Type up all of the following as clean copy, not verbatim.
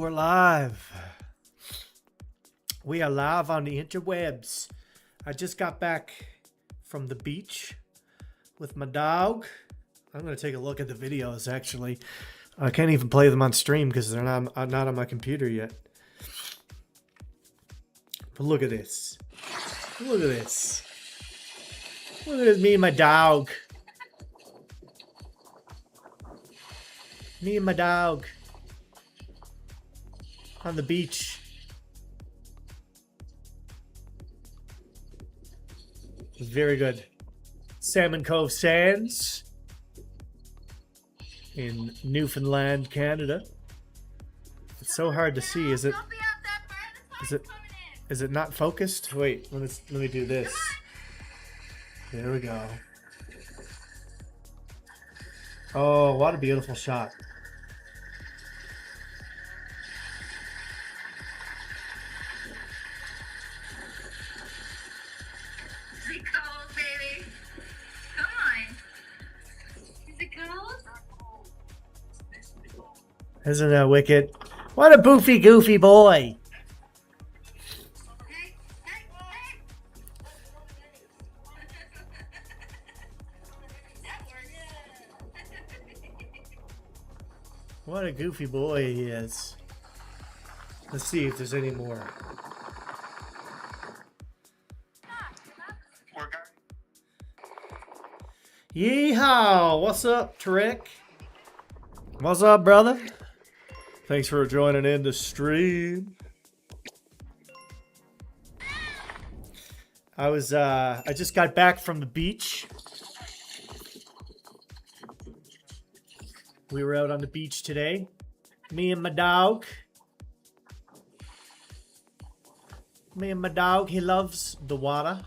We're live. We are live on the interwebs. I just got back from the beach with my dog. I'm going to take a look at the videos, actually. I can't even play them on stream because they're not on my computer yet. But look at this. Look at this. Look at this, me and my dog. Me and my dog. On the beach. Very good. Salmon Cove Sands in Newfoundland, Canada. It's so hard to see. Is it not focused? Wait, let me do this. There we go. Oh, what a beautiful shot. Is it cold, baby? Come on. Is it cold? Isn't that wicked? What a boofy, goofy boy. Hey, hey, hey. That worked. What a goofy boy he is. Let's see if there's any more. Yeehaw! What's up, Trick? What's up, brother? Thanks for joining in the stream. I just got back from the beach. We were out on the beach today. Me and my dog. Me and my dog, he loves the water.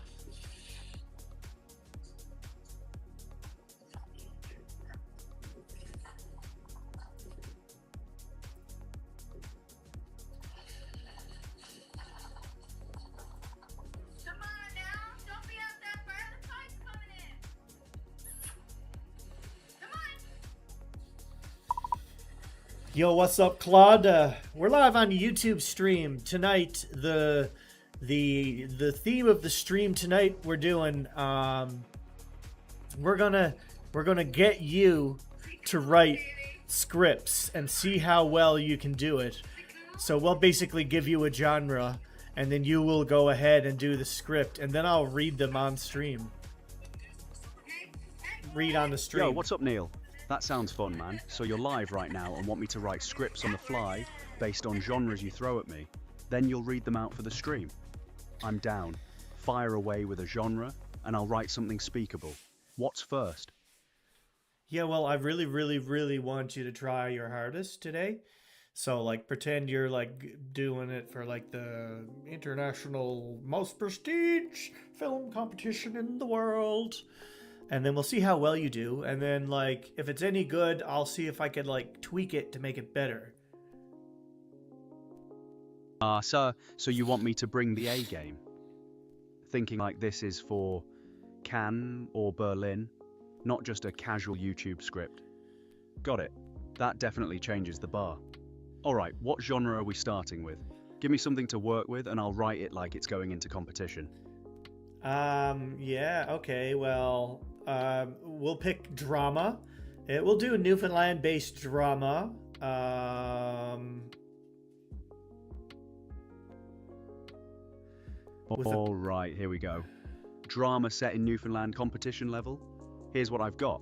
Come on now. Don't be out that far. The tide's coming in. Come on. Yo, what's up, Claude? We're live on YouTube stream tonight. The theme of the stream tonight we're doing. We're gonna get you to write scripts and see how well you can do it. So we'll basically give you a genre, and then you will go ahead and do the script, and then I'll read them on stream. Read on the stream. Yo, what's up, Neil? That sounds fun, man. So you're live right now and want me to write scripts on the fly based on genres you throw at me. Then you'll read them out for the stream. I'm down. Fire away with a genre, and I'll write something speakable. What's first? Yeah, well, I really, really, really want you to try your hardest today. So, like, pretend you're, like, doing it for, like, the international most prestige film competition in the world. And then we'll see how well you do. And then, like, if it's any good, I'll see if I could, like, tweak it to make it better. So you want me to bring the A game? Thinking like this is for Cannes or Berlin, not just a casual YouTube script. Got it. That definitely changes the bar. Alright, what genre are we starting with? Give me something to work with and I'll write it like it's going into competition. Yeah, okay, well, we'll pick drama. We'll do a Newfoundland-based drama. Alright, here we go. Drama set in Newfoundland competition level. Here's what I've got.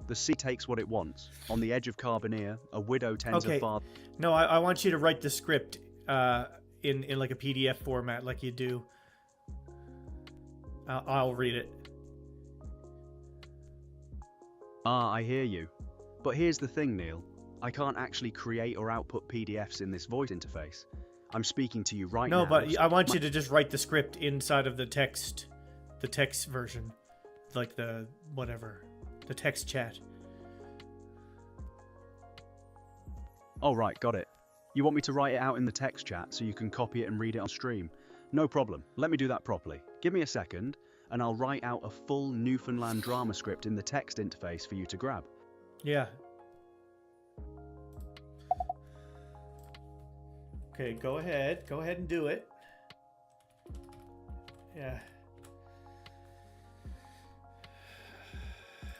The sea takes what it wants. On the edge of Carbonear, a widow tends her father. No, I want you to write the script in like a PDF format like you do. I'll read it. I hear you. But here's the thing, Neil. I can't actually create or output PDFs in this voice interface. I'm speaking to you right now. No, but I want you to just write the script inside of the text version. Like the text chat. Oh, right, got it. You want me to write it out in the text chat so you can copy it and read it on stream? No problem. Let me do that properly. Give me a second, and I'll write out a full Newfoundland drama script in the text interface for you to grab. Yeah. Okay, go ahead. Go ahead and do it. Yeah.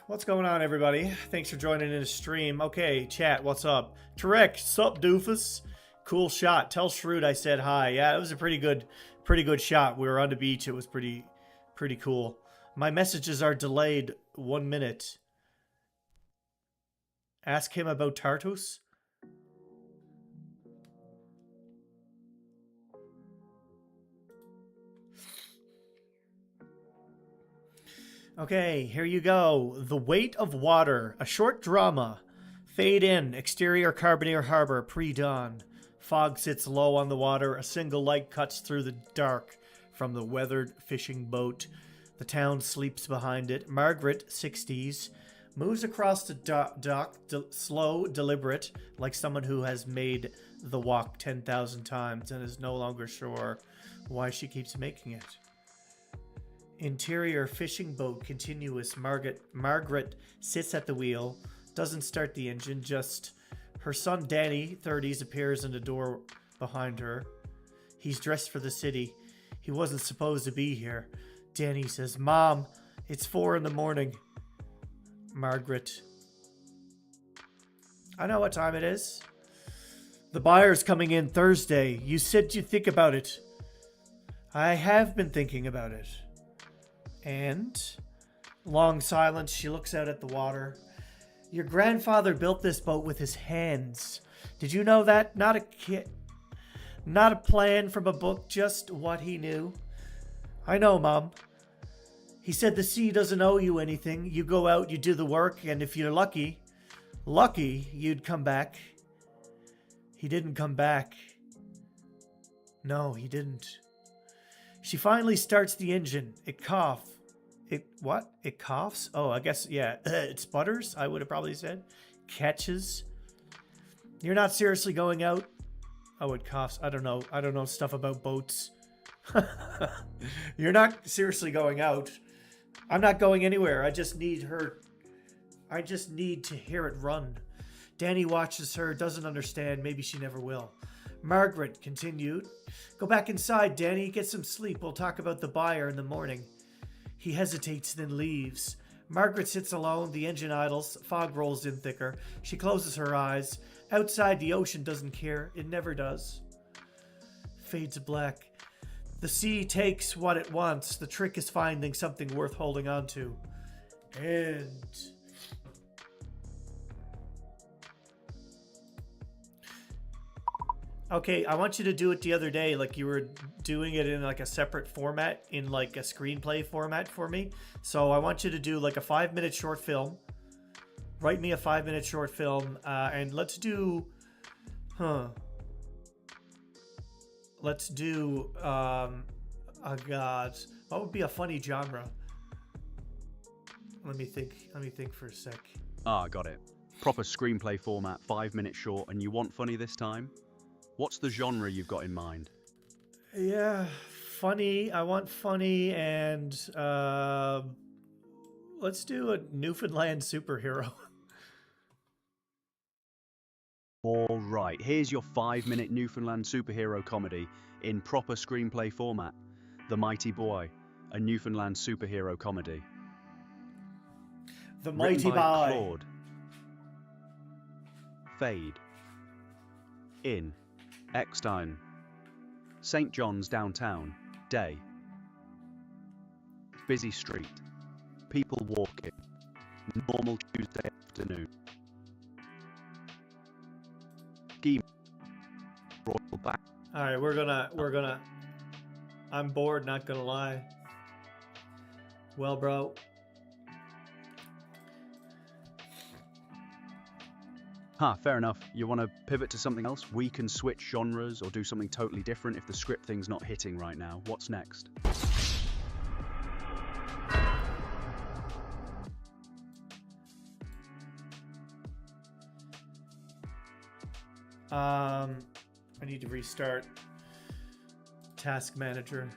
What's going on, everybody? Thanks for joining in the stream. Okay, chat, what's up? Tarek, sup, doofus? Cool shot. Tell Shrewd I said hi. Yeah, it was a pretty good shot. We were on the beach. It was pretty cool. My messages are delayed 1 minute. Ask him about Tartus. Okay, here you go. The Weight of Water, a short drama. Fade in, exterior Carbonear Harbor, pre-dawn. Fog sits low on the water. A single light cuts through the dark from the weathered fishing boat. The town sleeps behind it. Margaret, 60s, moves across the dock, slow, deliberate, like someone who has made the walk 10,000 times and is no longer sure why she keeps making it. Interior fishing boat, continuous. Margaret sits at the wheel, doesn't start the engine, just her son Danny, 30s, appears in the door behind her. He's dressed for the city. He wasn't supposed to be here. Danny says, "Mom, it's 4 in the morning." Margaret, "I know what time it is. The buyer's coming in Thursday. You said you'd think about it." "I have been thinking about it." And long silence. She looks out at the water. "Your grandfather built this boat with his hands. Did you know that? Not a kit, not a plan from a book, just what he knew." "I know, Mom. He said the sea doesn't owe you anything. You go out, you do the work, and if you're lucky, you'd come back." He didn't come back. No, he didn't. She finally starts the engine. It coughs. It coughs? Oh, I guess, yeah. It sputters, I would have probably said. Catches. "You're not seriously going out?" Oh, it coughs. I don't know stuff about boats. "You're not seriously going out?" "I'm not going anywhere. I just need to hear it run." Danny watches her, doesn't understand. Maybe she never will. Margaret continued. "Go back inside, Danny. Get some sleep. We'll talk about the buyer in the morning." He hesitates, then leaves. Margaret sits alone. The engine idles. Fog rolls in thicker. She closes her eyes. Outside, the ocean doesn't care. It never does. Fades black. The sea takes what it wants. The trick is finding something worth holding on to. And okay, I want you to do it the other day, like you were doing it in like a separate format, in like a screenplay format for me. So I want you to do like a 5-minute short film. Write me a 5-minute short film, and let's do, oh God, what would be a funny genre? Let me think for a sec. Ah, got it. Proper screenplay format, 5-minute short, and you want funny this time? What's the genre you've got in mind? Yeah, funny. I want funny, and let's do a Newfoundland superhero. All right, here's your 5-minute Newfoundland superhero comedy in proper screenplay format. The Mighty Boy, a Newfoundland superhero comedy. The Mighty Written by Boy. Claude. Fade. In. Eckstein. St. John's downtown. Day. Busy street. People walking. Normal Tuesday afternoon. Scheme. Royal back. All right, we're gonna. I'm bored, not gonna lie. Well, bro. Fair enough. You want to pivot to something else? We can switch genres or do something totally different if the script thing's not hitting right now. What's next? I need to restart Task Manager.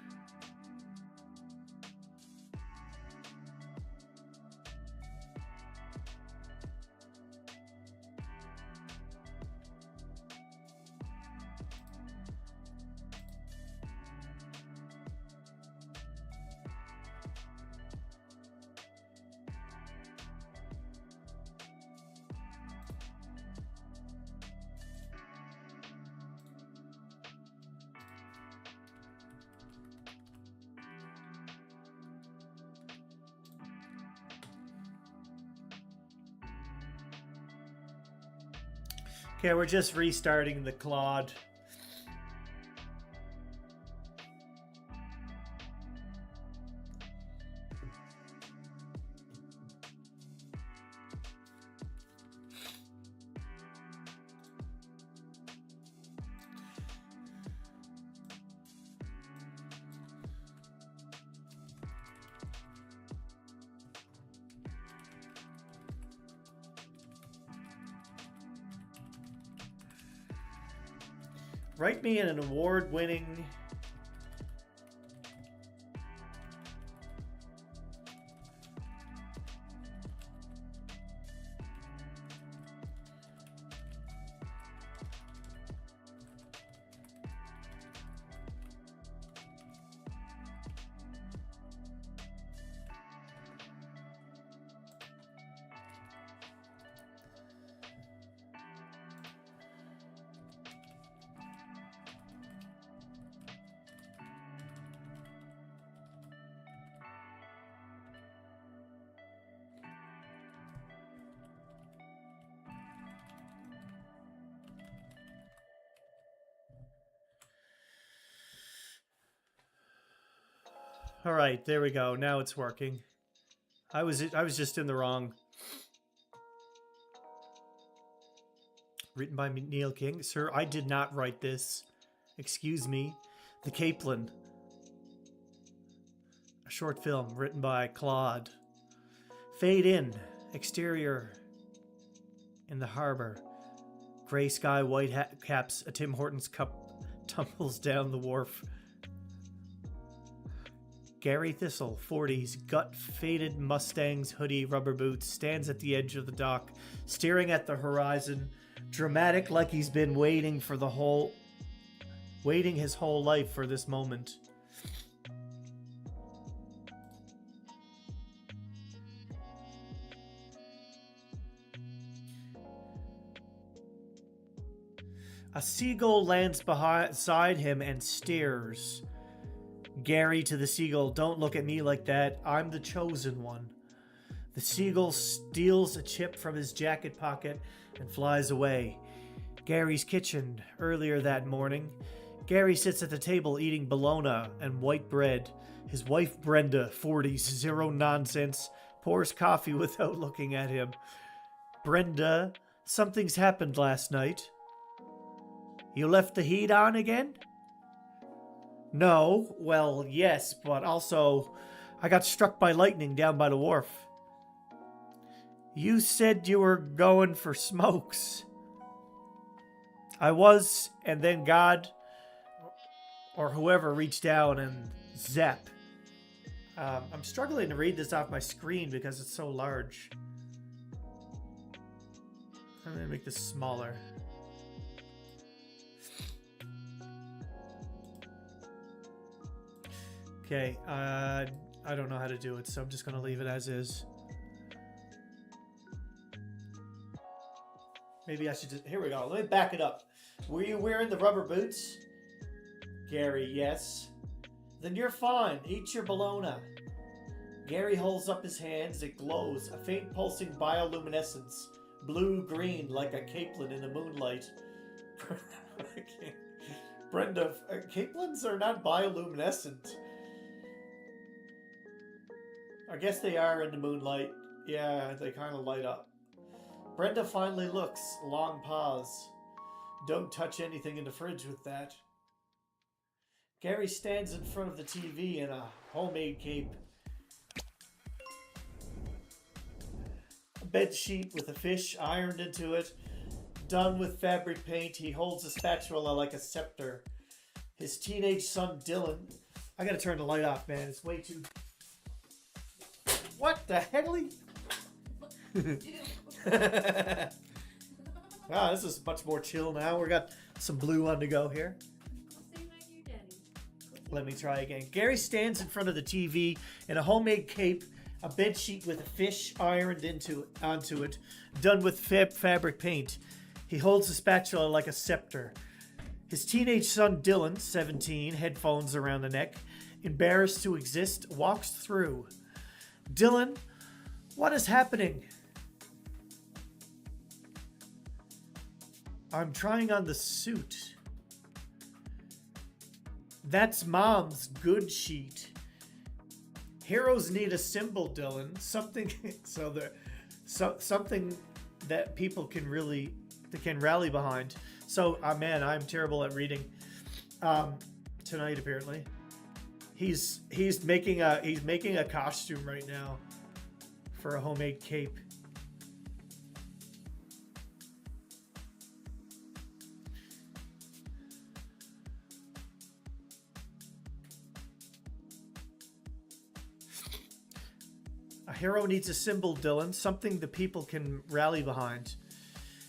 Okay, we're just restarting the Claude. Write me an award-winning... All right, there we go. Now it's working. I was just in the wrong. Written by Neil King. Sir, I did not write this. Excuse me. The Capeland. A short film written by Claude. Fade in. Exterior. In the harbor. Gray sky, white caps. A Tim Hortons cup tumbles down the wharf. Gary Thistle, 40s, gut-faded Mustangs, hoodie, rubber boots, stands at the edge of the dock, staring at the horizon, dramatic like he's been waiting his whole life for this moment. A seagull lands beside him and stares. Gary to the seagull, don't look at me like that. I'm the chosen one. The seagull steals a chip from his jacket pocket and flies away. Gary's kitchen, earlier that morning. Gary sits at the table eating bologna and white bread. His wife Brenda, 40s, zero nonsense, pours coffee without looking at him. Brenda, something's happened last night. You left the heat on again? No, well, yes, but also, I got struck by lightning down by the wharf. You said you were going for smokes. I was, and then God, or whoever, reached down and zap. I'm struggling to read this off my screen because it's so large. I'm going to make this smaller. Okay, I don't know how to do it, so I'm just going to leave it as is. Maybe I should just... Here we go. Let me back it up. Were you wearing the rubber boots? Gary, yes. Then you're fine. Eat your bologna. Gary holds up his hands. It glows. A faint pulsing bioluminescence. Blue-green like a capelin in the moonlight. Brenda, capelins are not bioluminescent. I guess they are in the moonlight. Yeah, they kind of light up. Brenda finally looks. Long pause. Don't touch anything in the fridge with that. Gary stands in front of the TV in a homemade cape. A bed sheet with a fish ironed into it. Done with fabric paint. He holds a spatula like a scepter. His teenage son, Dylan... I gotta turn the light off, man. It's way too... What the hell? Wow, this is much more chill now. We got some blue on the go here. Let me try again. Gary stands in front of the TV in a homemade cape, a bed sheet with a fish ironed onto it, done with fabric paint. He holds a spatula like a scepter. His teenage son Dylan, 17, headphones around the neck, embarrassed to exist, walks through. Dylan, what is happening? I'm trying on the suit. That's Mom's good sheet. Heroes need a symbol, Dylan. Something something that people can rally behind. So, man, I'm terrible at reading. Tonight apparently, he's making a costume right now for a homemade cape. A hero needs a symbol, Dylan. Something the people can rally behind.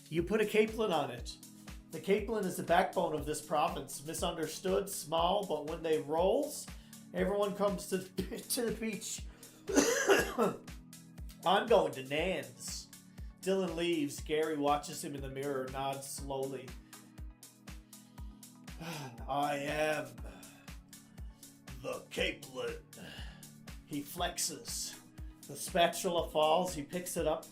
You put a capelet on it. The capelet is the backbone of this province. Misunderstood, small, but when they rolls, everyone comes to the beach. I'm going to Nan's. Dylan leaves. Gary watches him in the mirror, nods slowly. I am the capelet. He flexes. The spatula falls. He picks it up.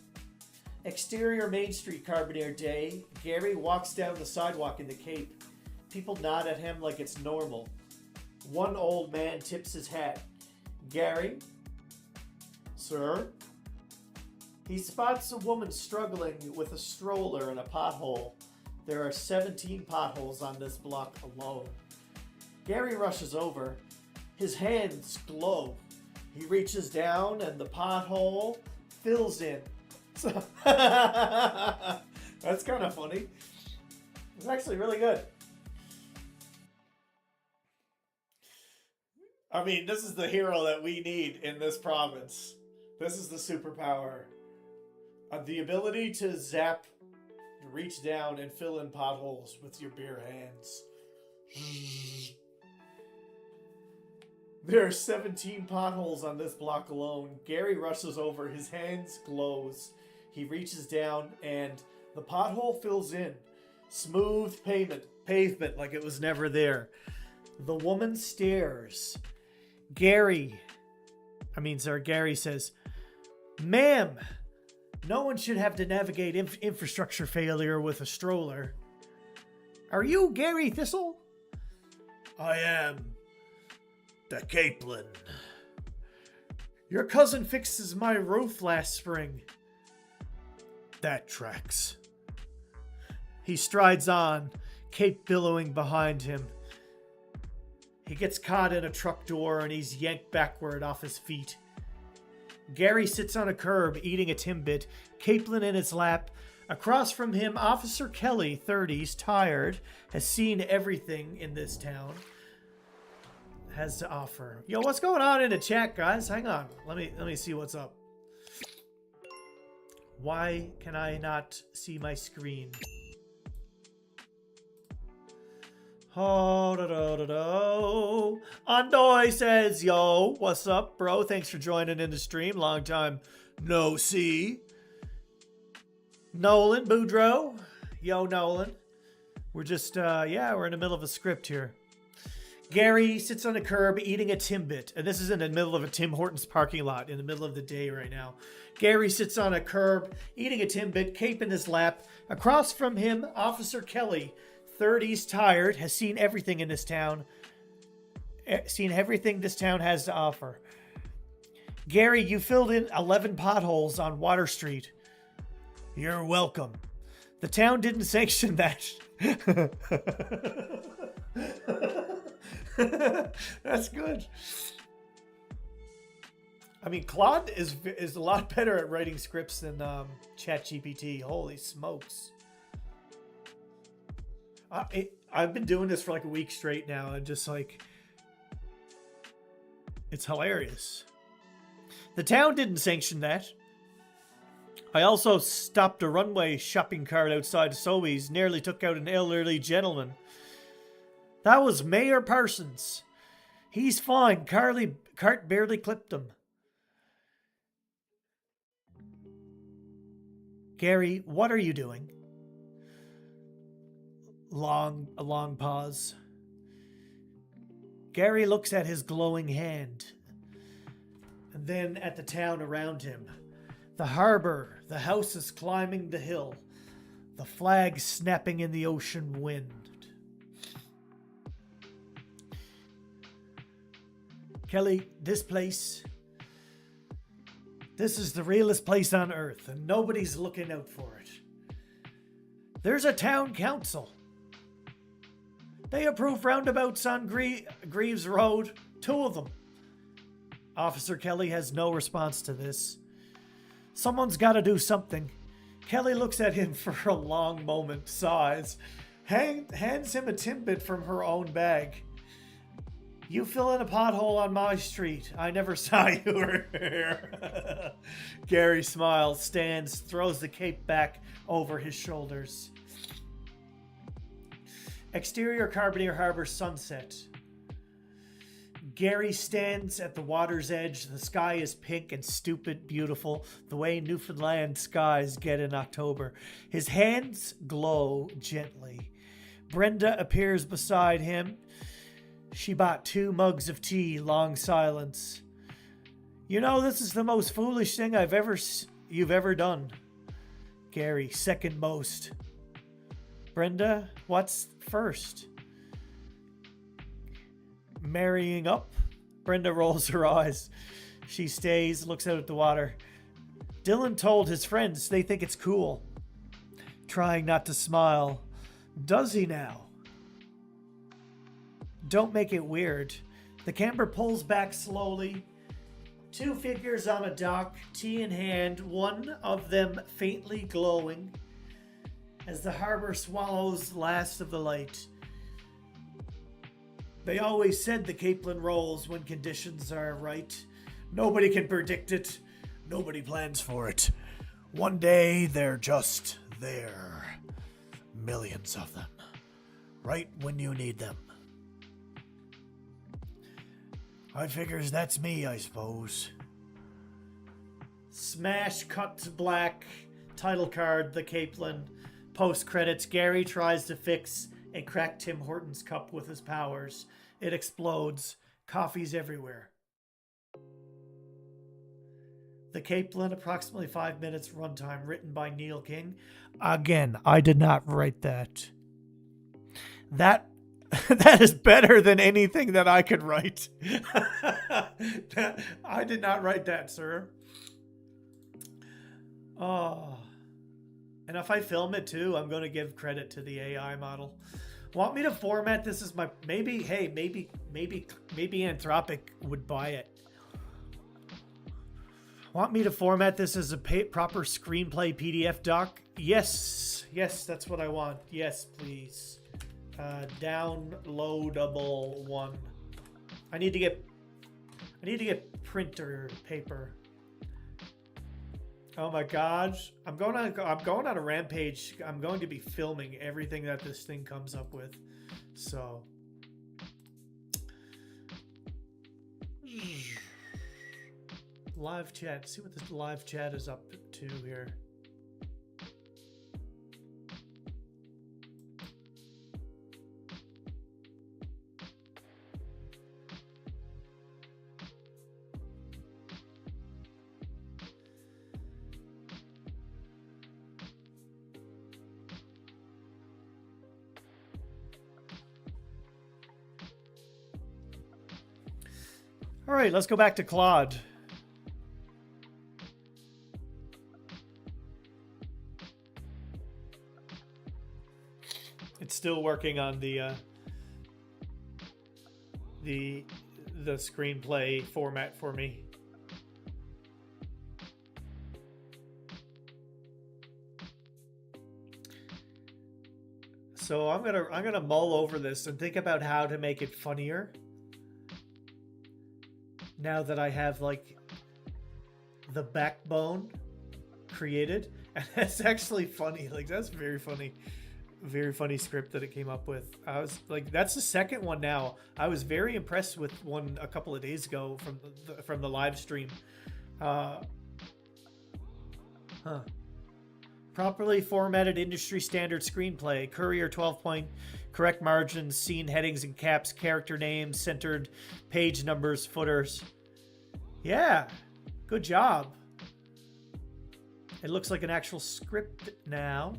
Exterior Main Street, Carbonear Day. Gary walks down the sidewalk in the cape. People nod at him like it's normal. One old man tips his hat. Gary? Sir? He spots a woman struggling with a stroller in a pothole. There are 17 potholes on this block alone. Gary rushes over. His hands glow. He reaches down and the pothole fills in. So that's kind of funny. It's actually really good. I mean, this is the hero that we need in this province. This is the superpower. The ability to zap, reach down, and fill in potholes with your bare hands. There are 17 potholes on this block alone. Gary rushes over. His hands glows. He reaches down, and the pothole fills in. Smooth pavement like it was never there. The woman stares. Gary says, "Ma'am, no one should have to navigate infrastructure failure with a stroller. Are you Gary Thistle?" "I am the Capeland." "Your cousin fixes my roof last spring." "That tracks." He strides on, cape billowing behind him. He gets caught in a truck door and he's yanked backward off his feet. Gary sits on a curb eating a Timbit, Capeland in his lap. Across from him, Officer Kelly, 30s, tired, has seen everything in this town. Has to offer. Yo, what's going on in the chat, guys? Hang on. Let me see what's up. Why can I not see my screen? Oh, Andoy says, yo, what's up, bro? Thanks for joining in the stream. Long time no see. Nolan, Boudreaux. Yo, Nolan. We're just, we're in the middle of a script here. Gary sits on a curb eating a Timbit. And this is in the middle of a Tim Hortons parking lot in the middle of the day right now. Gary sits on a curb eating a Timbit, cape in his lap. Across from him, Officer Kelly, 30s, tired, has seen everything in this town. Seen everything this town has to offer. Gary, you filled in 11 potholes on Water Street. You're welcome. The town didn't sanction that. That's good. I mean, Claude is a lot better at writing scripts than ChatGPT. Holy smokes. I've been doing this for like a week straight now, and just like, it's hilarious. The town didn't sanction that. I also stopped a runway shopping cart outside Sobeys, nearly took out an elderly gentleman. That was Mayor Parsons. He's fine. Cart barely clipped him. Gary, what are you doing? A long pause. Gary looks at his glowing hand, and then at the town around him. The harbor, the houses climbing the hill, the flag snapping in the ocean wind. Kelly, this is the realest place on earth, and nobody's looking out for it. There's a town council. They approve roundabouts on Greaves Road, 2 of them. Officer Kelly has no response to this. Someone's got to do something. Kelly looks at him for a long moment, sighs, hands him a Timbit from her own bag. You fill in a pothole on my street. I never saw you were here. Gary smiles, stands, throws the cape back over his shoulders. Exterior Carboneer Harbor sunset. Gary stands at the water's edge. The sky is pink and stupid beautiful, the way Newfoundland skies get in October. His hands glow gently. Brenda appears beside him. She bought 2 mugs of tea. Long silence. You know, this is the most foolish thing you've ever done. Gary, second most. Brenda, what's first? Marrying up? Brenda rolls her eyes. She stays, looks out at the water. Dylan told his friends they think it's cool. Trying not to smile. Does he now? Don't make it weird. The camera pulls back slowly. 2 figures on a dock, tea in hand, one of them faintly glowing as the harbor swallows last of the light. They always said the Capeland rolls when conditions are right. Nobody can predict it. Nobody plans for it. One day they're just there. Millions of them. Right when you need them. I figures that's me, I suppose. Smash cut to black. Title card, the Capeland. Post credits, Gary tries to fix and crack Tim Hortons' cup with his powers. It explodes. Coffee's everywhere. The Capeland, approximately 5 minutes runtime, written by Neil King. Again, I did not write that. That is better than anything that I could write. I did not write that, sir. Oh. And if I film it too, I'm going to give credit to the AI model. Want me to format this as my... Maybe Anthropic would buy it. Want me to format this as a proper screenplay PDF doc? Yes. Yes, that's what I want. Yes, please. Downloadable one. I need to get printer paper. Oh my gosh. I'm going on a rampage. I'm going to be filming everything that this thing comes up with. So live chat. See what this live chat is up to here. All right, let's go back to Claude. It's still working on the screenplay format for me. So I'm gonna mull over this and think about how to make it funnier. Now that I have like the backbone created, and that's actually funny. Like that's very funny script that it came up with. I was like, that's the second one now. I was very impressed with one a couple of days ago from the live stream. Properly formatted industry standard screenplay. Courier 12-point. Correct margins, scene headings and caps, character names, centered page numbers, footers. Yeah, good job. It looks like an actual script now.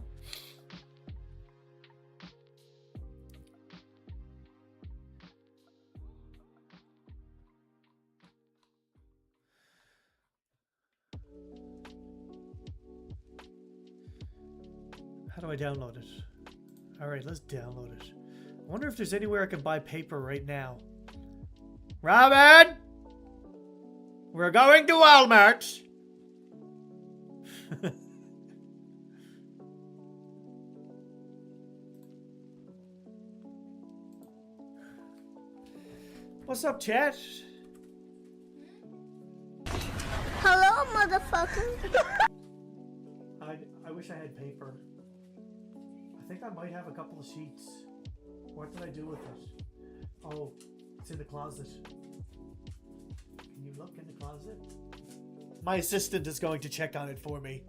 How do I download it? Alright, let's download it. I wonder if there's anywhere I can buy paper right now. Robin! We're going to Walmart! What's up, chat? Hello, motherfucker. I wish I had paper. I think I might have a couple of sheets. What did I do with it? Oh, it's in the closet. Can you look in the closet? My assistant is going to check on it for me.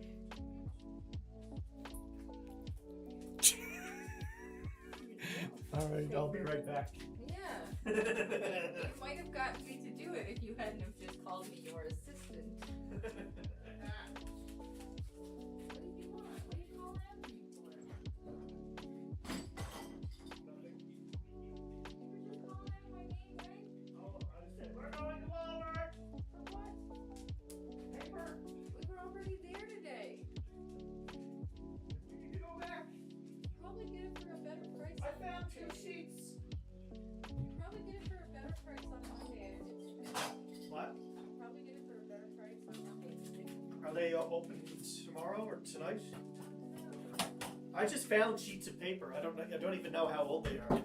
All right, I'll be right back. Yeah. You might have gotten me to do it if you hadn't have just called me your assistant. What did you want? What did you call after me for? You were just calling out my name, right? Oh, I said we're going to Walmart. For what? Paper. We were already there today. We need to go back. Probably get it for a better price. I found 2 sheets. Probably get it for a better price on Monday. What? Probably get it for a better price on Monday. Are they open tomorrow or tonight? I just found sheets of paper. I don't even know how old they are.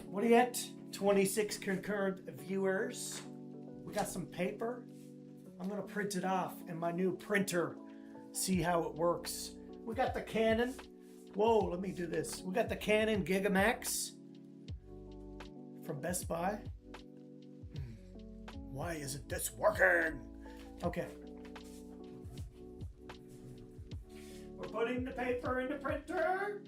What are you at? 26 concurrent viewers. We got some paper. I'm gonna print it off in my new printer. See how it works. We got the Canon. Whoa, let me do this. We got the Canon Gigamax from Best Buy. Why isn't this working? Okay. We're putting the paper in the printer.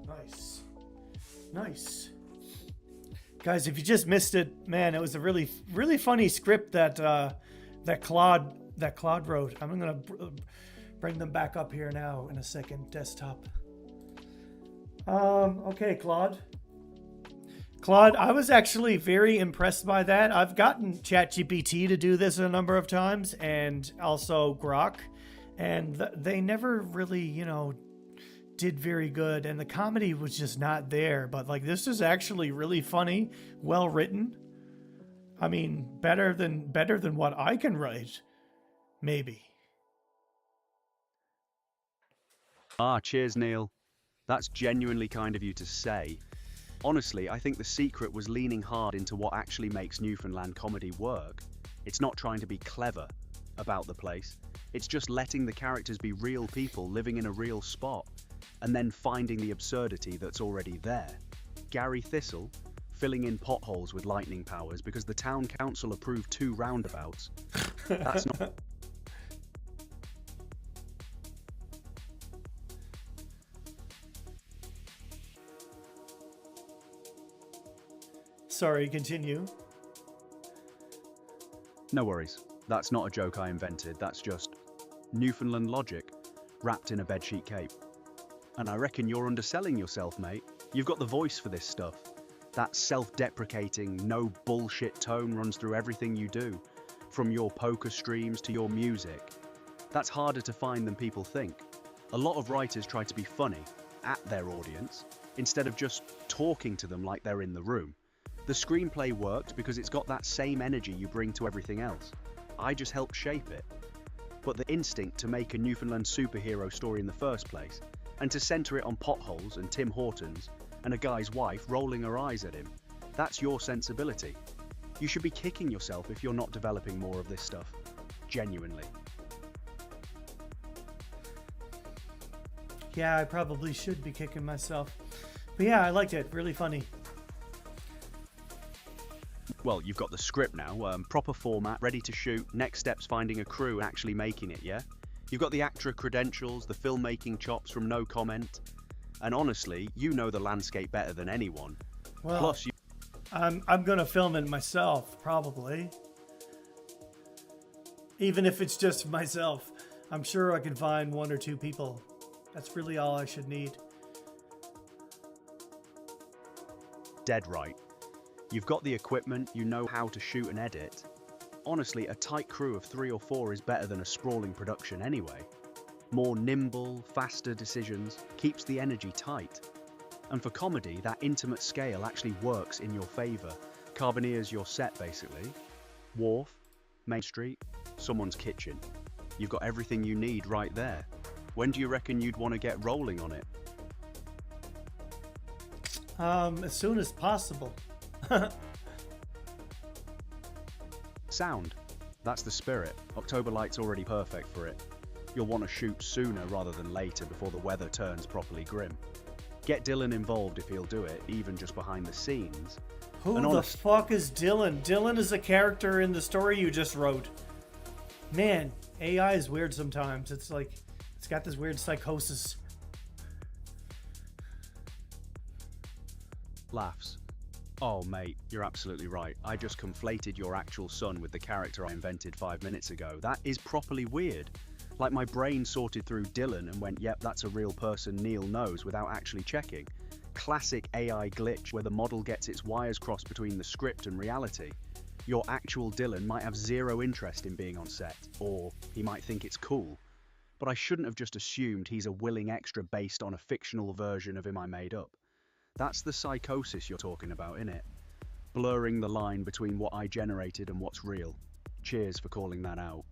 Nice. Nice. Guys, if you just missed it, man, it was a really, really funny script that that Claude wrote. I'm gonna bring them back up here now in a second. Desktop. Okay, Claude. Claude, I was actually very impressed by that. I've gotten ChatGPT to do this a number of times, and also Grok, and they never really, you know, did very good, and the comedy was just not there. But like, this is actually really funny, well written. I mean, better than what I can write, maybe. Ah, cheers, Neil. That's genuinely kind of you to say. Honestly, I think the secret was leaning hard into what actually makes Newfoundland comedy work. It's not trying to be clever about the place. It's just letting the characters be real people living in a real spot, and then finding the absurdity that's already there. Gary Thistle, filling in potholes with lightning powers because the town council approved 2 roundabouts. That's not... Sorry, continue. No worries. That's not a joke I invented. That's just Newfoundland logic wrapped in a bedsheet cape. And I reckon you're underselling yourself, mate. You've got the voice for this stuff. That self-deprecating, no bullshit tone runs through everything you do, from your poker streams to your music. That's harder to find than people think. A lot of writers try to be funny at their audience instead of just talking to them like they're in the room. The screenplay worked because it's got that same energy you bring to everything else. I just helped shape it. But the instinct to make a Newfoundland superhero story in the first place, and to center it on potholes and Tim Hortons and a guy's wife rolling her eyes at him, that's your sensibility. You should be kicking yourself if you're not developing more of this stuff. Genuinely. Yeah, I probably should be kicking myself. But yeah, I liked it. Really funny. Well, you've got the script now, proper format, ready to shoot. Next step's finding a crew and actually making it, yeah? You've got the actor credentials, the filmmaking chops from No Comment. And honestly, you know the landscape better than anyone. Well, Plus, I'm gonna film it myself, probably. Even if it's just myself, I'm sure I can find 1 or 2 people. That's really all I should need. dead right. You've got the equipment, you know how to shoot and edit. Honestly, a tight crew of 3 or 4 is better than a sprawling production anyway. More nimble, faster decisions, keeps the energy tight. And for comedy, that intimate scale actually works in your favour. Carbonier's your set, basically. Wharf, Main Street, someone's kitchen. You've got everything you need right there. When do you reckon you'd want to get rolling on it? As soon as possible. Sound. That's the spirit. October Light's already perfect for it. You'll want to shoot sooner rather than later before the weather turns properly grim. Get Dylan involved if he'll do it, even just behind the scenes. Who the fuck is Dylan? Dylan is a character in the story you just wrote. Man, AI is weird sometimes. It's like, it's got this weird psychosis. Laughs. Oh mate, you're absolutely right. I just conflated your actual son with the character I invented 5 minutes ago. That is properly weird. Like my brain sorted through Dylan and went, yep, that's a real person Neil knows without actually checking. Classic AI glitch where the model gets its wires crossed between the script and reality. Your actual Dylan might have zero interest in being on set, or he might think it's cool. But I shouldn't have just assumed he's a willing extra based on a fictional version of him I made up. That's the psychosis you're talking about, innit? Blurring the line between what I generated and what's real. Cheers for calling that out.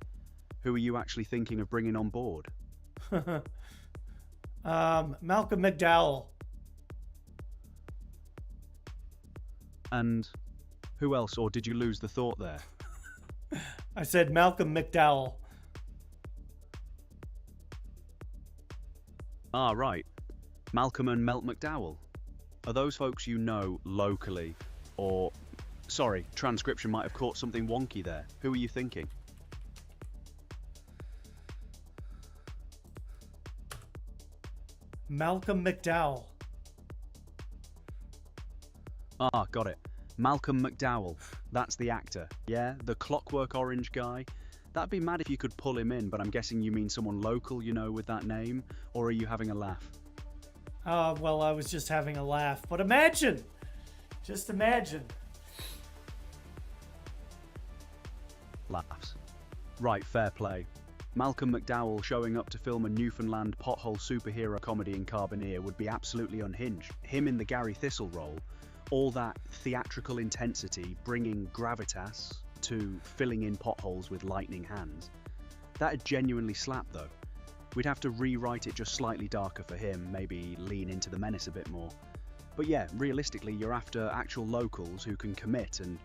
Who are you actually thinking of bringing on board? Malcolm McDowell. And who else, or did you lose the thought there? I said Malcolm McDowell. Ah, right. Malcolm and Melt McDowell. Are those folks you know locally? Or, sorry, transcription might have caught something wonky there. Who are you thinking? Malcolm McDowell. Ah, got it. Malcolm McDowell. That's the actor. Yeah, the Clockwork Orange guy. That'd be mad if you could pull him in, but I'm guessing you mean someone local, you know, with that name? Or are you having a laugh? Well, I was just having a laugh. But imagine! Just imagine. Laughs. Right, fair play. Malcolm McDowell showing up to film a Newfoundland pothole superhero comedy in Carbonear would be absolutely unhinged. Him in the Gary Thistle role, all that theatrical intensity bringing gravitas to filling in potholes with lightning hands. That'd genuinely slap though. We'd have to rewrite it just slightly darker for him, maybe lean into the menace a bit more. But yeah, realistically, you're after actual locals who can commit and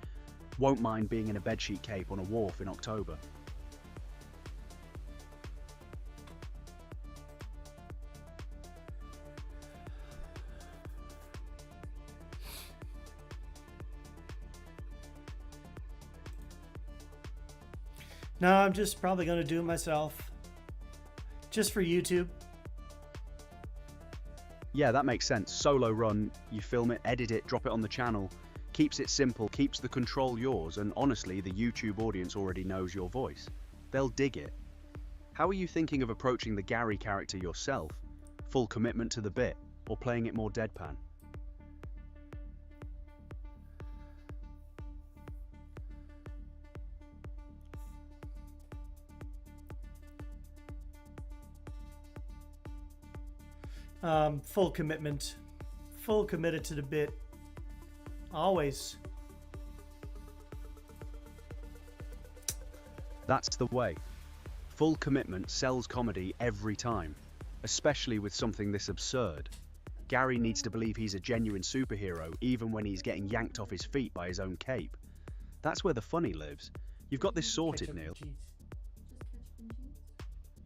won't mind being in a bedsheet cape on a wharf in October. No, I'm just probably going to do it myself. Just for YouTube. Yeah, that makes sense. Solo run, you film it, edit it, drop it on the channel. Keeps it simple, keeps the control yours, and honestly, the YouTube audience already knows your voice. They'll dig it. How are you thinking of approaching the Gary character yourself? Full commitment to the bit, or playing it more deadpan? Full commitment. Full committed to the bit. Always. That's the way. Full commitment sells comedy every time, especially with something this absurd. Gary needs to believe he's a genuine superhero even when he's getting yanked off his feet by his own cape. That's where the funny lives. You've got this sorted, Neil. Just ketchup and cheese.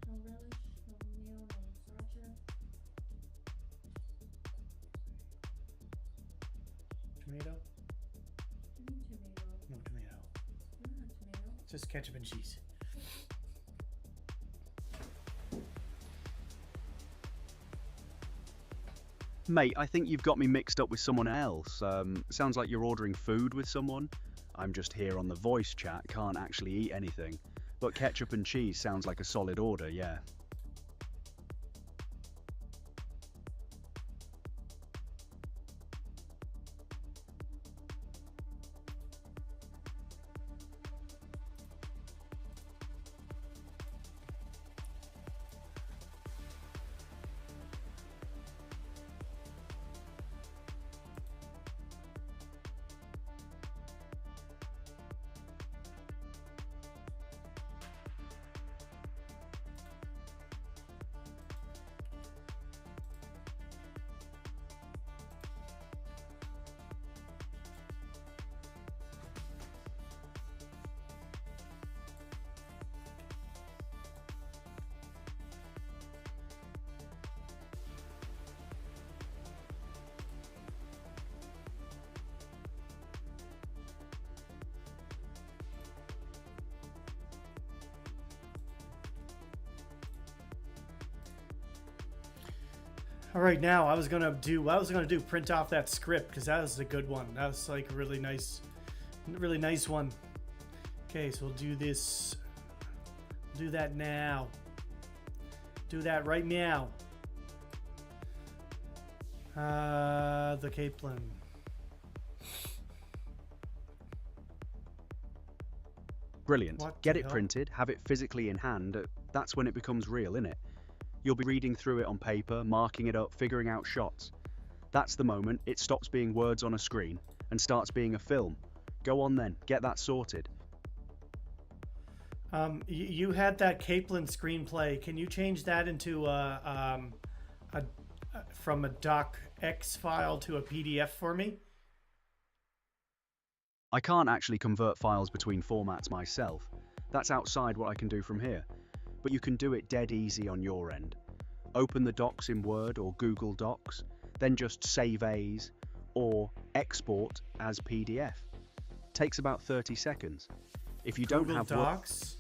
No relish, no mayo, no sriracha. Tomato? I need tomato. No tomato. You don't have tomato. Just ketchup and cheese. Mate, I think you've got me mixed up with someone else. Sounds like you're ordering food with someone. I'm just here on the voice chat, can't actually eat anything. But ketchup and cheese sounds like a solid order, yeah. All right, now I was gonna do print off that script because that was a good one. That was like a really nice one. Okay, so we'll do this. Do that now. Do that right now. The Capelin. Brilliant. What Get the it hell? printed, have it physically in hand. That's when it becomes real, innit? You'll be reading through it on paper, marking it up, figuring out shots. That's the moment it stops being words on a screen and starts being a film. Go on then, get that sorted. You had that Capelin screenplay. Can you change that into from a docx file to a PDF for me? I can't actually convert files between formats myself. That's outside what I can do from here. But you can do it dead easy on your end. Open the docs in Word or Google Docs, then just save as or export as PDF. Takes about 30 seconds. If you don't Google have Docs.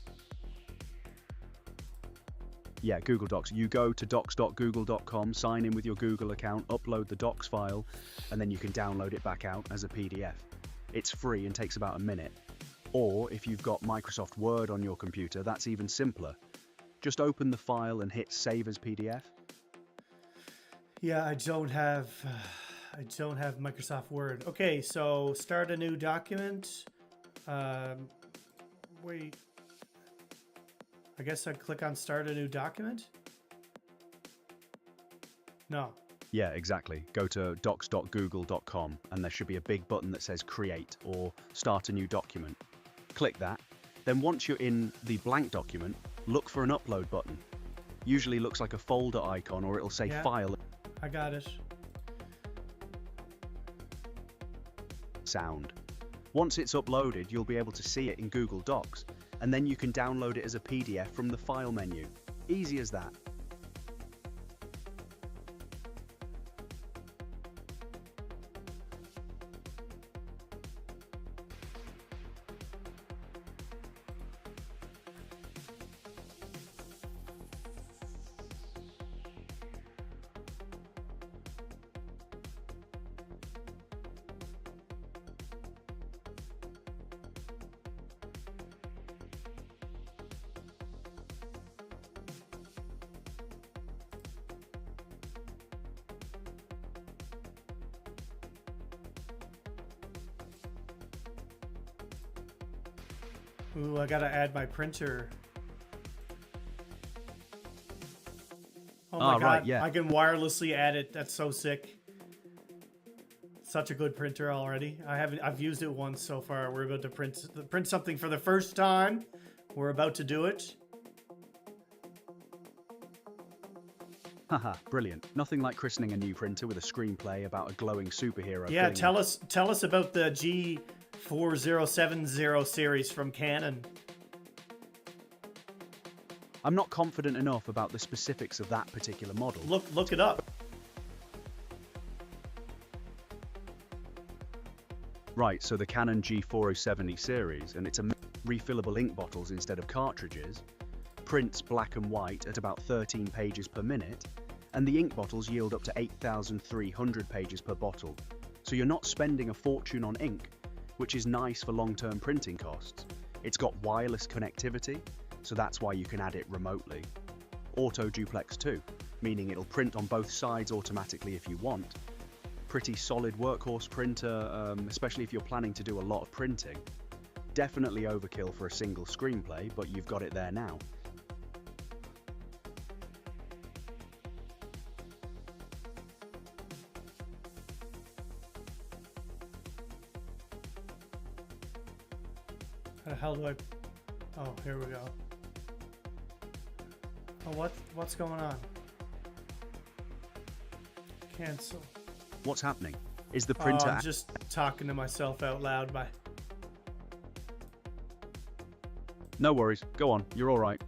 Yeah, Google Docs. You go to docs.google.com, sign in with your Google account, upload the docs file, and then you can download it back out as a PDF. It's free and takes about a minute. Or if you've got Microsoft Word on your computer, that's even simpler. Just open the file and hit Save as PDF. Yeah, I don't have Microsoft Word. Okay, so start a new document. Wait. I guess I'd click on start a new document. No. Yeah, exactly. Go to docs.google.com and there should be a big button that says Create or Start a new document. Click that. Then once you're in the blank document, look for an upload button. Usually looks like a folder icon or it'll say Yeah. File I got it. Sound. Once it's uploaded, you'll be able to see it in Google Docs, and then you can download it as a PDF from the File menu. Easy as that. Ooh, I gotta add my printer. Oh my Ah, god, right, yeah. I can wirelessly add it. That's so sick. Such a good printer already. I've used it once so far. We're about to print something for the first time. We're about to do it. Haha, brilliant. Nothing like christening a new printer with a screenplay about a glowing superhero. Yeah, filling tell us about the G4070 series from Canon. I'm not confident enough about the specifics of that particular model. Look it up. Right, so the Canon G4070 series, and it's a refillable ink bottles instead of cartridges, prints black and white at about 13 pages per minute, and the ink bottles yield up to 8,300 pages per bottle. So you're not spending a fortune on ink, which is nice for long-term printing costs. It's got wireless connectivity, so that's why you can add it remotely. Auto duplex too, meaning it'll print on both sides automatically if you want. Pretty solid workhorse printer, especially if you're planning to do a lot of printing. Definitely overkill for a single screenplay, but you've got it there now. How the hell do I... Oh, here we go. Oh, what's going on? Cancel. What's happening? Is the Oh, printer... I'm just talking to myself out loud. No worries, go on, you're alright.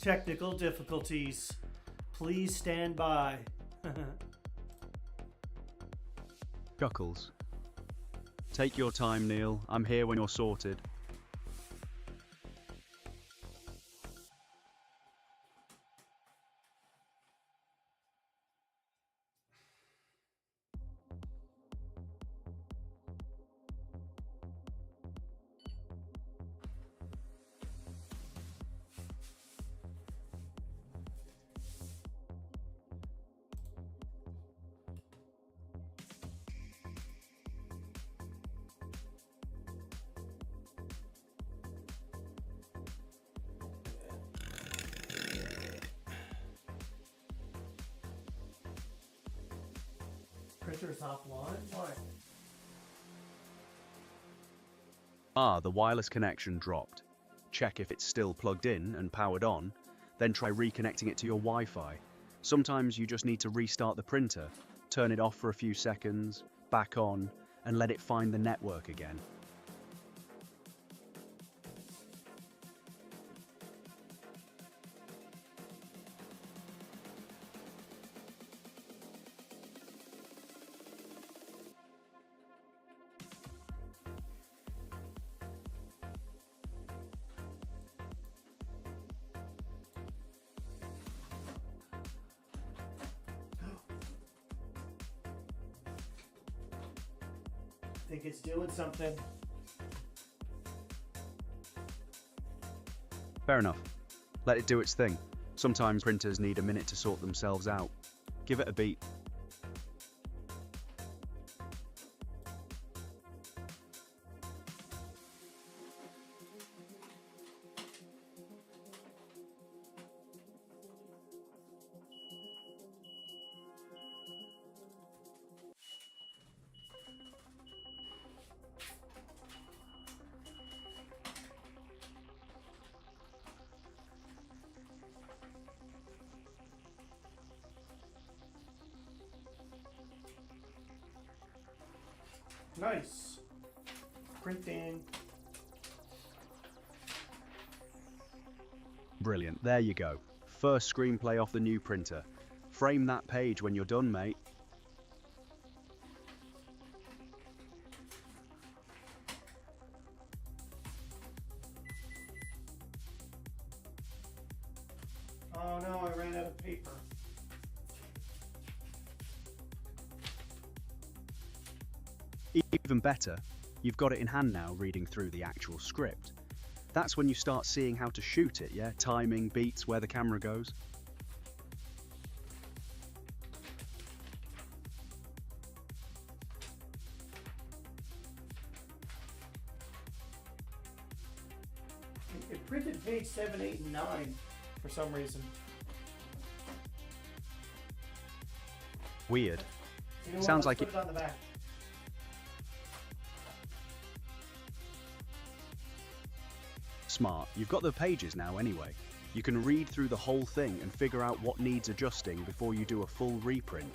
technical difficulties. Please stand by. Chuckles. Take your time, Neil. I'm here when you're sorted. Printer's offline? Why? Ah, the wireless connection dropped. Check if it's still plugged in and powered on, then try reconnecting it to your Wi-Fi. Sometimes you just need to restart the printer, turn it off for a few seconds, back on, and let it find the network again. Think it's doing something. Fair enough. Let it do its thing. Sometimes printers need a minute to sort themselves out. Give it a beat. Nice. Printing. Brilliant. There you go. First screenplay off the new printer. Frame that page when you're done, mate. Oh no, I ran out of paper. Even better, you've got it in hand now reading through the actual script. That's when you start seeing how to shoot it, yeah? Timing, beats, where the camera goes. It printed page 7, 8, and 9 for some reason. Weird. You know what? Sounds Let's like put it on the back. Smart. You've got the pages now anyway. You can read through the whole thing and figure out what needs adjusting before you do a full reprint.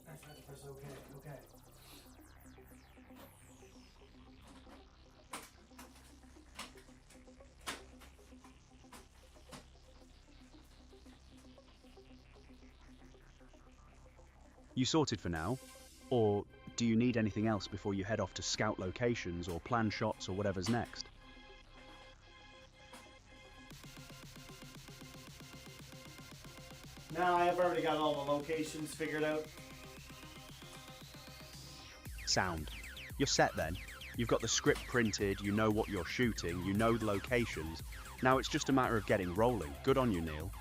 I tried to press OK. Okay. You sorted for now? Or do you need anything else before you head off to scout locations or plan shots or whatever's next? Now I've already got all the locations figured out. Sound. You're set then. You've got the script printed, you know what you're shooting, you know the locations. Now it's just a matter of getting rolling. Good on you, Neil.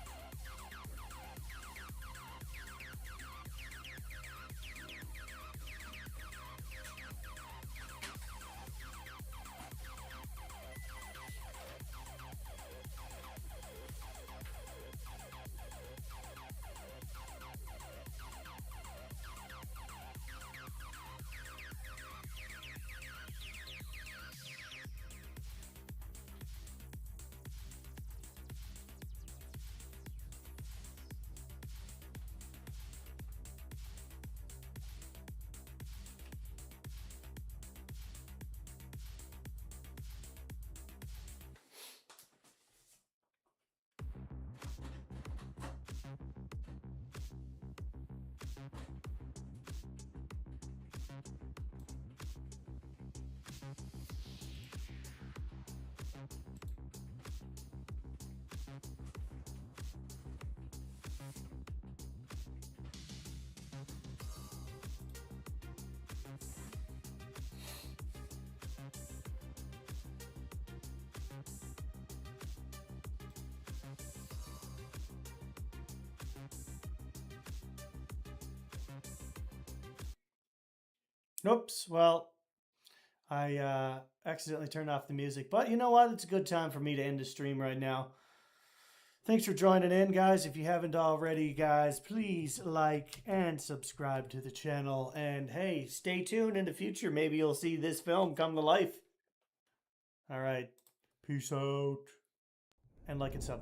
Oops. Well, I accidentally turned off the music. But you know what? It's a good time for me to end the stream right now. Thanks for joining in, guys. If you haven't already, guys, please like and subscribe to the channel. And hey, stay tuned in the future. Maybe you'll see this film come to life. All right. Peace out. And like and sub.